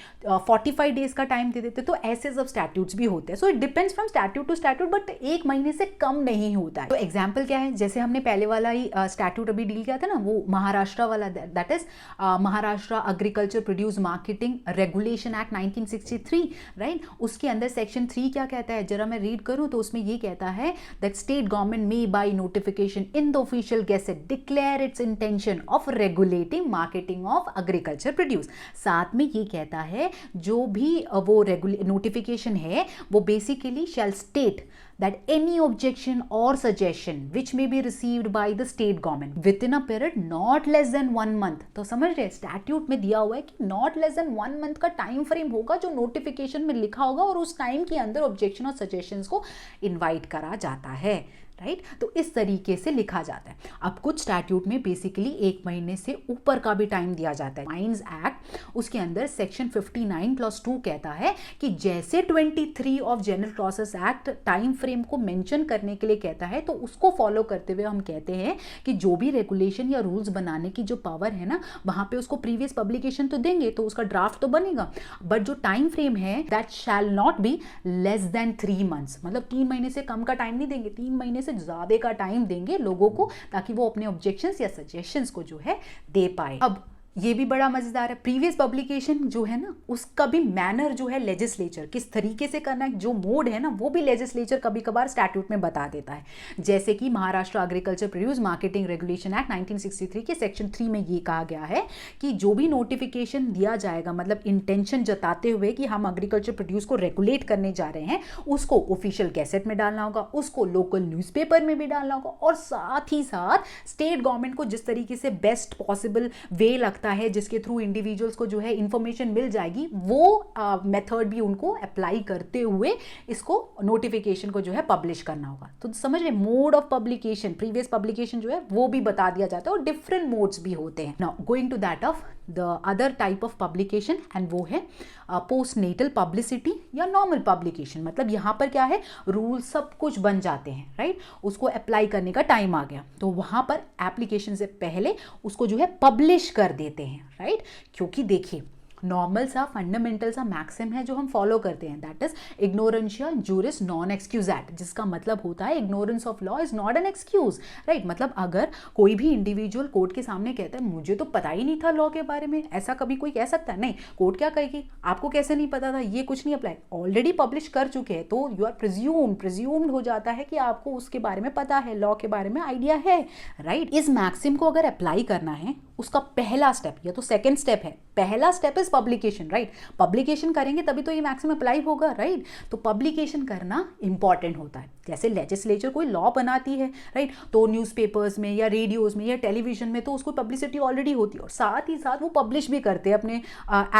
45 डेज का टाइम दे देते। तो ऐसे सब स्टैट्यूट्स भी होते हैं। So it depends from statute to statute, but 1 महीने से कम नहीं होता है। तो एग्जाम्पल क्या है, जैसे हमने पहले वाला ही स्टैट्यूट अभी डील किया था ना, वो महाराष्ट्र वाला, that is Maharashtra agriculture produce marketing regulation act 1963, right. उसके अंदर सेक्शन 3 क्या कहता है, जरा मैं रीड करूं तो उसमें ये कहता है that state government may by notification in the official gadget declare its intention of regulating marketing of agriculture produce. साथ में ये कहता है जो भी वो नोटिफिकेशन है वो basically shall state that any objection or suggestion which may be received by the state government within a period not less than 1 month। तो समझ रहे, स्टैट्यूट में दिया हुआ है कि not less than 1 month का टाइम फ्रेम होगा जो नोटिफिकेशन में लिखा होगा, और उस टाइम के अंदर ऑब्जेक्शन और सजेशंस को इनवाइट करा जाता है, राइट। तो इस तरीके से लिखा जाता है। अब कुछ स्टैट्यूट में बेसिकली 1 महीने से ऊपर का भी टाइम दिया जाता है। माइंस एक्ट उसके अंदर सेक्शन 59+2 कहता है कि जैसे 23 of general process act time frame को मेंशन करने के लिए कहता है, तो उसको फॉलो करते हुए हम कहते हैं कि जो भी रेगुलेशन या रूल्स बनाने की जो पावर है ना, वहां पे उसको प्रीवियस पब्लिकेशन तो देंगे, तो उसका ड्राफ्ट तो बनेगा, बट जो टाइम फ्रेम है that shall not be less than 3 months. मतलब 3 महीने से कम का टाइम नहीं देंगे, 3 महीने से ज्यादा का टाइम देंगे लोगों को, ताकि वो अपने ऑब्जेक्शंस या सजेशंस को जो है दे पाए। अब ये भी बड़ा मजेदार है, प्रीवियस पब्लिकेशन जो है ना उसका भी मैनर जो है लेजिस्लेचर किस तरीके से करना है, जो मोड है ना वो भी लेजिस्लेचर कभी कभार स्टैट्यूट में बता देता है। जैसे कि Maharashtra agriculture produce marketing regulation act 1963 के सेक्शन 3 में ये कहा गया है कि जो भी नोटिफिकेशन दिया जाएगा, मतलब इंटेंशन जताते हुए कि हम एग्रीकल्चर प्रोड्यूस को रेगुलेट करने जा रहे हैं, उसको ऑफिशियल गैसेट में डालना होगा, उसको लोकल न्यूज़पेपर में भी डालना होगा, और साथ ही साथ स्टेट गवर्नमेंट को जिस तरीके से बेस्ट पॉसिबल वे लगता है जिसके थ्रू इंडिविजुअल्स को जो है इंफॉर्मेशन मिल जाएगी, वो मेथड भी उनको अप्लाई करते हुए इसको नोटिफिकेशन को जो है पब्लिश करना होगा। तो समझ रहे, mode of publication, previous publication जो है वो भी बता दिया जाता है, और डिफरेंट मोड्स भी होते हैं। Now going to that of the other type of publication, and वो है पोस्ट नेटल पब्लिसिटी या नॉर्मल पब्लिकेशन। मतलब यहाँ पर क्या है, रूल सब कुछ बन जाते हैं, राइट, उसको अप्लाई करने का टाइम आ गया, तो वहां पर एप्लीकेशन से पहले उसको जो है पब्लिश कर देते हैं, राइट। क्योंकि देखिए नॉर्मल सा फंडामेंटल सा मैक्सिम है जो हम फॉलो करते हैं, दैट इज इग्नोरेंशिया जूरिस नॉन एक्सक्यूजेट, जिसका मतलब होता है ignorance of law is not an excuse, right. मतलब अगर कोई भी इंडिविजुअल कोर्ट के सामने कहता है मुझे तो पता ही नहीं था लॉ के बारे में, ऐसा कभी कोई कह सकता है? नहीं। कोर्ट क्या कहेगी, आपको कैसे नहीं पता था, ये कुछ नहीं अप्लाई, ऑलरेडी पब्लिश कर चुके हैं, तो यू आर प्रिज्यूम्ड हो जाता है कि आपको उसके बारे में पता है, लॉ के बारे में आइडिया है, राइट। इस मैक्सिम को अगर अप्लाई करना है, उसका पहला स्टेप या तो सेकंड स्टेप है, पहला step is publication, right. Publication करेंगे तभी तो ये मैक्सिम अप्लाई होगा, राइट। तो पब्लिकेशन करना इंपॉर्टेंट होता है। जैसे लेजिस्लेचर कोई लॉ बनाती है, राइट, तो न्यूज़पेपर्स में या रेडियोज में या टेलीविजन में तो उसको पब्लिसिटी ऑलरेडी होती है, और साथ ही साथ वो पब्लिश भी करते हैं अपने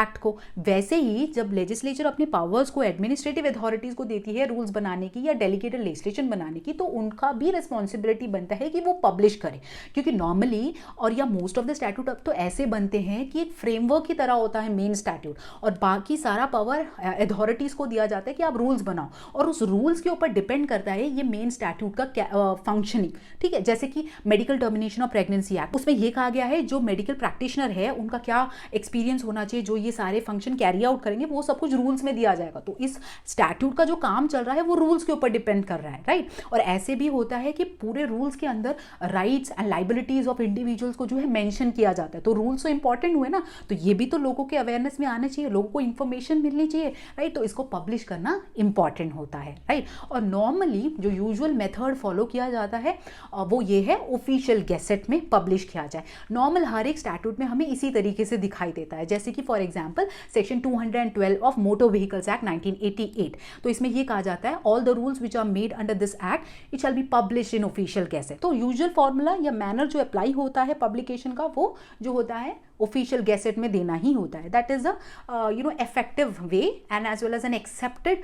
एक्ट को। वैसे ही जब लेजिस्लेचर अपने पावर्स को एडमिनिस्ट्रेटिव अथॉरिटीज को देती है रूल्स बनाने की या डेलीगेटेड लेजिस्लेशन बनाने की, तो उनका भी रिस्पॉन्सिबिलिटी बनता है कि वो पब्लिश करें। क्योंकि नॉर्मली और या मोस्ट ऑफ द स्टैट्यूट अब तो ऐसे बनते हैं कि एक फ्रेमवर्क की तरह होता है मेन स्टैट्यूट, और बाकी सारा पावर अथॉरिटीज को दिया जाता है कि आप रूल्स बनाओ, और उस रूल्स के ऊपर डिपेंड करता है ये मेन स्टैट्यूट का फंक्शनिंग, ठीक है। जैसे कि medical termination of pregnancy act, उसमें यह कहा गया है जो मेडिकल प्रैक्टिशनर है उनका क्या एक्सपीरियंस होना चाहिए, जो ये सारे फंक्शन कैरी आउट करेंगे, वो सब कुछ रूल्स में दिया जाएगा। तो इस स्टैट्यूट का जो काम चल रहा है वो रूल्स के ऊपर डिपेंड कर रहा है, राइट। और ऐसे भी होता है कि पूरे रूल्स के अंदर rights and liabilities of individuals को जो है मेंशन किया जाता है, तो रूल्स तो इंपॉर्टेंट हुए ना, तो ये भी तो लोगों के अवेयरनेस में आने चाहिए, लोगों को इन्फॉर्मेशन मिलनी चाहिए, राइट। तो इसको पब्लिश करना इंपॉर्टेंट होता है, राइट। और नॉर्मली जो यूजुअल मेथड फॉलो किया जाता है वो ये है ऑफिशियल गैजेट में पब्लिश किया जाए। नॉर्मल हर एक स्टैट्यूट में हमें इसी तरीके से दिखाई देता है, जैसे कि for example section 212 of motor vehicles act 1988, तो इसमें ये कहा जाता है all the rules which are made under this act it shall be publish in official gazette. तो यूजुअल फॉर्मूला या मैनर जो अप्लाई होता है पब्लिकेशन का, वो जो होता है ऑफिशियल गैजेट में देना ही होता है। That is a effective way and as well as an accepted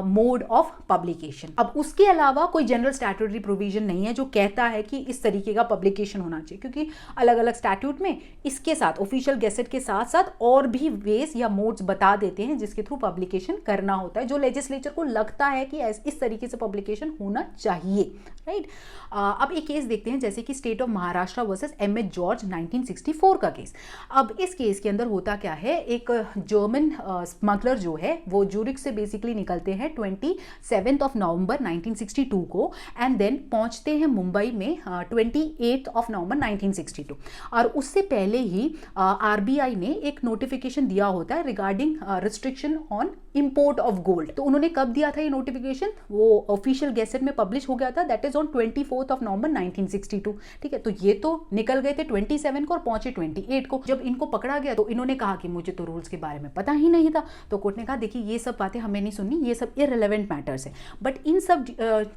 mode of publication. अब उसके अलावा कोई जनरल स्टैट्यूटरी प्रोविजन नहीं है जो कहता है कि इस तरीके का पब्लिकेशन होना चाहिए, क्योंकि अलग अलग स्टैट्यूट में इसके साथ ऑफिशियल गैजेट के साथ साथ और भी वेज या मोड्स बता देते हैं जिसके थ्रू पब्लिकेशन करना होता है, जो लेजिस्लेचर को लगता है कि इस तरीके से पब्लिकेशन होना चाहिए, राइट। अब एक केस देखते हैं, जैसे कि state of Maharashtra versus M H. George 1964 का केस। अब इस केस के अंदर होता क्या है, एक जर्मन स्मगलर जो है वो ज्यूरिख से बेसिकली निकलते हैं 27 ऑफ नवंबर 1962 को एंड देन पहुंचते हैं मुंबई में 28 ऑफ नवंबर 1962। और उससे पहले ही आरबीआई ने एक नोटिफिकेशन दिया होता है regarding restriction on import of gold. तो उन्होंने कब दिया था ये नोटिफिकेशन, वो ऑफिशियल गैजेट में पब्लिश हो गया था, that is on 24 of November 1962। ठीक है, तो ये तो निकल गए थे 27 को और पहुंचे 28 को। जब इनको पकड़ा गया तो इन्होंने कहा कि मुझे तो रूल्स के बारे में पता ही नहीं था, तो कोर्ट ने कहा देखिए ये सब बातें हमें नहीं सुननी, ये सब इररिलेवेंट मैटर्स है। बट इन सब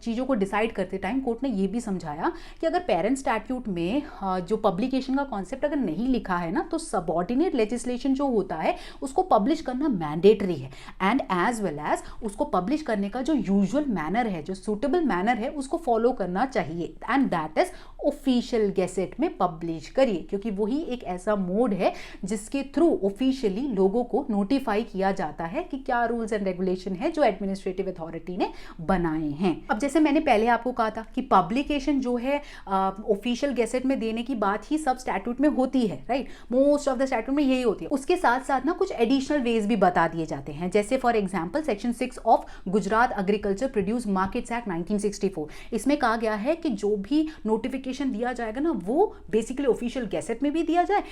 चीज़ों को डिसाइड करते टाइम कोर्ट ने ये भी समझाया कि अगर पेरेंट स्टैट्यूट में जो पब्लिकेशन का कॉन्सेप्ट अगर नहीं लिखा है ना, तो सबऑर्डिनेट लेजिस्लेशन जो होता है उसको पब्लिश करना मैंडेटरी है एंड एज वेल एज उसको पब्लिश करने का जो यूजुअल मैनर है, जो सूटेबल मैनर है, उसको फॉलो करना चाहिए and that is official gazette में पब्लिश करिए, क्योंकि वही एक ऐसा मोड है जिसके थ्रू ऑफिशियली लोगों को नोटिफाई किया जाता है कि क्या रूल्स एंड रेगुलेशन है जो एडमिनिस्ट्रेटिव अथॉरिटी ने बनाए हैं। अब जैसे मैंने पहले आपको कहा था कि पब्लिकेशन जो है ऑफिशियल गैजेट में देने की बात ही सब स्टैट्यूट में होती है, right. Most of the statute में यही होती है। उसके साथ साथ ना कुछ एडिशनल वेज भी बता दिए जाते हैं, जैसे for example section 6 of Gujarat agriculture produce markets act 1964। इसमें कहा गया है कि जो भी नोटिफिकेशन दिया जाएगा ना, वो बेसिकली ऑफिशियल गैजेट में भी दिया जाए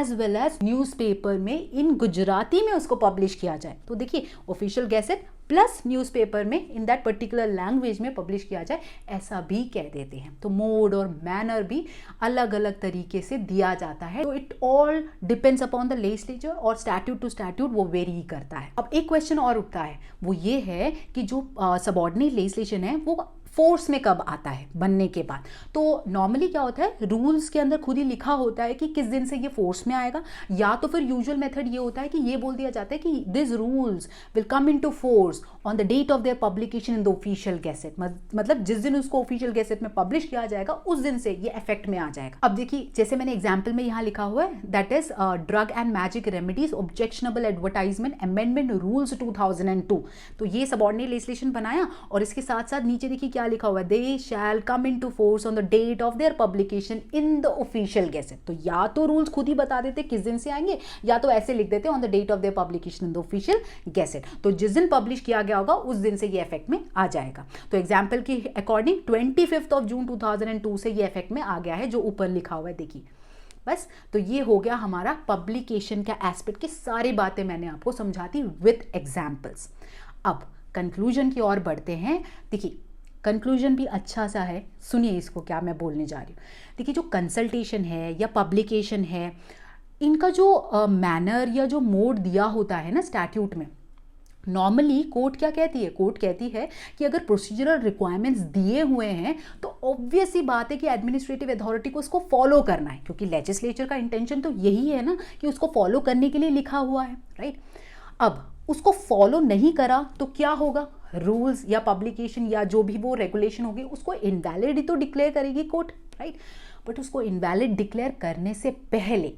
एज वेल एज न्यूज़पेपर में इन गुजराती में उसको पब्लिश किया जाए। तो देखिए ऑफिशियल गैजेट प्लस न्यूज़पेपर में इन दैट पर्टिकुलर लैंग्वेज में पब्लिश किया जाए, ऐसा भी कह देते हैं। तो मोड और मैनर भी अलग अलग तरीके से दिया जाता है। तो it all depends upon the legislature और स्टैट्यूट टू स्टैट्यूट वो वेरी करता है। अब एक क्वेश्चन और उठता है, वो ये है कि जो सबऑर्डिनेट लेजिस्लेशन है वो फोर्स में कब आता है बनने के बाद। तो नॉर्मली क्या होता है, रूल्स के अंदर खुद ही लिखा होता है कि किस दिन से ये फोर्स में आएगा, या तो फिर यूजुअल मेथड ये होता है कि ये बोल दिया जाता है कि this rules will come into force on the date of their publication in the official gazette. मतलब जिस दिन उसको ऑफिशियल गैजेट में पब्लिश किया जाएगा उस दिन से ये इफेक्ट में आ जाएगा। अब देखिए जैसे मैंने एग्जाम्पल में यहाँ लिखा हुआ है, that is drug and magic remedies objectionable advertisement amendment rules 2002। तो ये सबऑर्डिनेट लेजिस्लेशन बनाया और इसके साथ साथ नीचे देखिए क्या लिखा हुआ है, they shall come into force on the date of their publication in the official gazette. तो या तो रूल्स खुद ही बता देते किस दिन से आएंगे, या तो ऐसे लिख देते on the date of their publication in the official gazette. तो जिस दिन पब्लिश किया गया होगा उस दिन से ये इफेक्ट में आ जाएगा। तो एग्जाम्पल के अकॉर्डिंग 25 ऑफ जून 2002 से ये इफेक्ट में आ गया है, जो ऊपर लिखा हुआ है देखिए। बस, तो ये हो गया हमारा पब्लिकेशन का एस्पेक्ट की सारी बातें मैंने आपको समझा दी विद एग्जाम्पल्स। अब कंक्लूजन की ओर बढ़ते हैं। देखिए कंक्लूजन भी अच्छा सा है, सुनिए इसको क्या मैं बोलने जा रही हूँ। देखिए जो कंसल्टेशन है या पब्लिकेशन है, इनका जो मैनर या जो मोड दिया होता है ना स्टैट्यूट में, नॉर्मली कोर्ट क्या कहती है, कोर्ट कहती है कि अगर प्रोसीजरल रिक्वायरमेंट्स दिए हुए हैं तो ऑब्वियस ही बात है कि एडमिनिस्ट्रेटिव अथॉरिटी को उसको फॉलो करना है, क्योंकि लेजिस्लेचर का इंटेंशन तो यही है ना कि उसको फॉलो करने के लिए लिखा हुआ है, राइट। अब उसको फॉलो नहीं करा तो क्या होगा, रूल्स या पब्लिकेशन या जो भी वो रेगुलेशन होगी उसको इनवैलिड ही तो डिक्लेयर करेगी कोर्ट, राइट। बट उसको इनवैलिड डिक्लेयर करने से पहले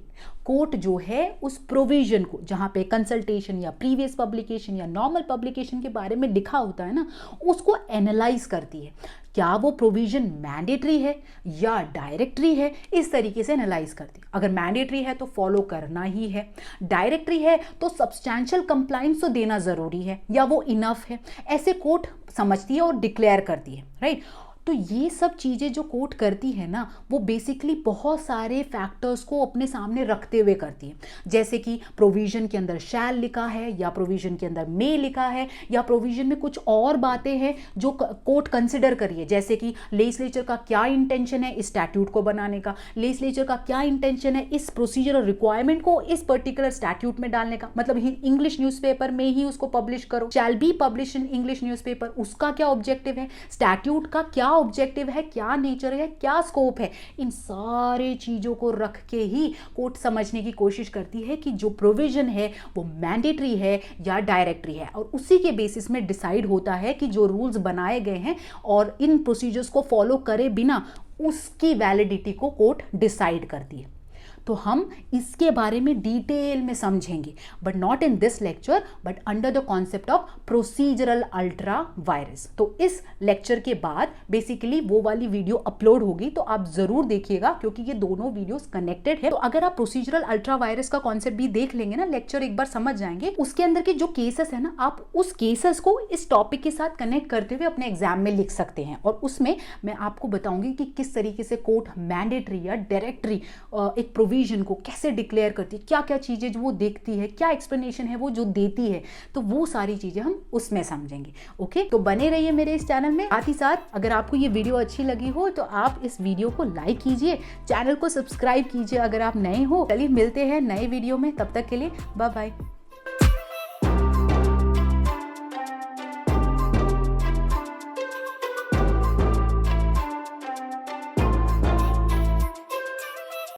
कोर्ट जो है उस प्रोविजन को, जहाँ पे कंसल्टेशन या प्रीवियस पब्लिकेशन या नॉर्मल पब्लिकेशन के बारे में लिखा होता है ना, उसको एनालाइज करती है। क्या वो प्रोविजन मैंडेटरी है या डायरेक्टरी है, इस तरीके से एनालाइज करती है। अगर मैंडेटरी है तो फॉलो करना ही है, डायरेक्टरी है तो सब्सटैंशियल कंप्लायंस तो देना ज़रूरी है या वो इनफ है, ऐसे कोर्ट समझती है और डिक्लेयर करती है, राइट। तो ये सब चीज़ें जो कोर्ट करती है ना, वो बेसिकली बहुत सारे फैक्टर्स को अपने सामने रखते हुए करती है। जैसे कि प्रोविजन के अंदर शैल लिखा है, या प्रोविजन के अंदर मे लिखा है, या प्रोविजन में कुछ और बातें हैं जो कोर्ट कंसिडर करिए, जैसे कि लेजिस्लेचर का क्या इंटेंशन है इस स्टैट्यूट को बनाने का, लेजिस्लेचर का क्या इंटेंशन है इस प्रोसीजरल रिक्वायरमेंट को इस पर्टिकुलर स्टैट्यूट में डालने का, मतलब इंग्लिश न्यूज़पेपर में ही उसको पब्लिश करो, शैल be publish in English newspaper, उसका क्या ऑब्जेक्टिव है, स्टैट्यूट का क्या ऑब्जेक्टिव है, क्या नेचर है, क्या स्कोप है, इन सारे चीजों को रख के ही कोर्ट समझने की कोशिश करती है कि जो प्रोविजन है वो मैंडेटरी है या डायरेक्टरी है, और उसी के बेसिस में डिसाइड होता है कि जो रूल्स बनाए गए हैं और इन प्रोसीजर्स को फॉलो करे बिना उसकी वैलिडिटी को कोर्ट डिसाइड करती है। तो हम इसके बारे में डिटेल में समझेंगे, but not in this lecture, but under the concept of procedural ultra vires. तो इस लेक्चर के बाद बेसिकली वो वाली वीडियो अपलोड होगी, तो आप जरूर देखिएगा, क्योंकि ये दोनों वीडियोस कनेक्टेड है। तो अगर आप प्रोसीजरल अल्ट्रा वायरस का कॉन्सेप्ट भी देख लेंगे ना, लेक्चर एक बार समझ जाएंगे, उसके अंदर के जो केसेस है ना, आप उस केसेस को इस टॉपिक के साथ कनेक्ट करते हुए अपने एग्जाम में लिख सकते हैं। और उसमें मैं आपको बताऊंगी कि किस तरीके से कोर्ट मैंडेटरी या डायरेक्टरी एक प्रोविजन को कैसे डिक्लेयर करती है, क्या क्या चीजें जो वो देखती है, क्या एक्सप्लेनेशन है वो जो देती है, तो वो सारी चीजें हम उसमें समझेंगे। ओके, तो बने रहिए मेरे इस चैनल में। साथ ही साथ अगर आपको ये वीडियो अच्छी लगी हो तो आप इस वीडियो को लाइक कीजिए, चैनल को सब्सक्राइब कीजिए अगर आप नए हो। चलिए मिलते हैं नए वीडियो में, तब तक के लिए बाय बाय।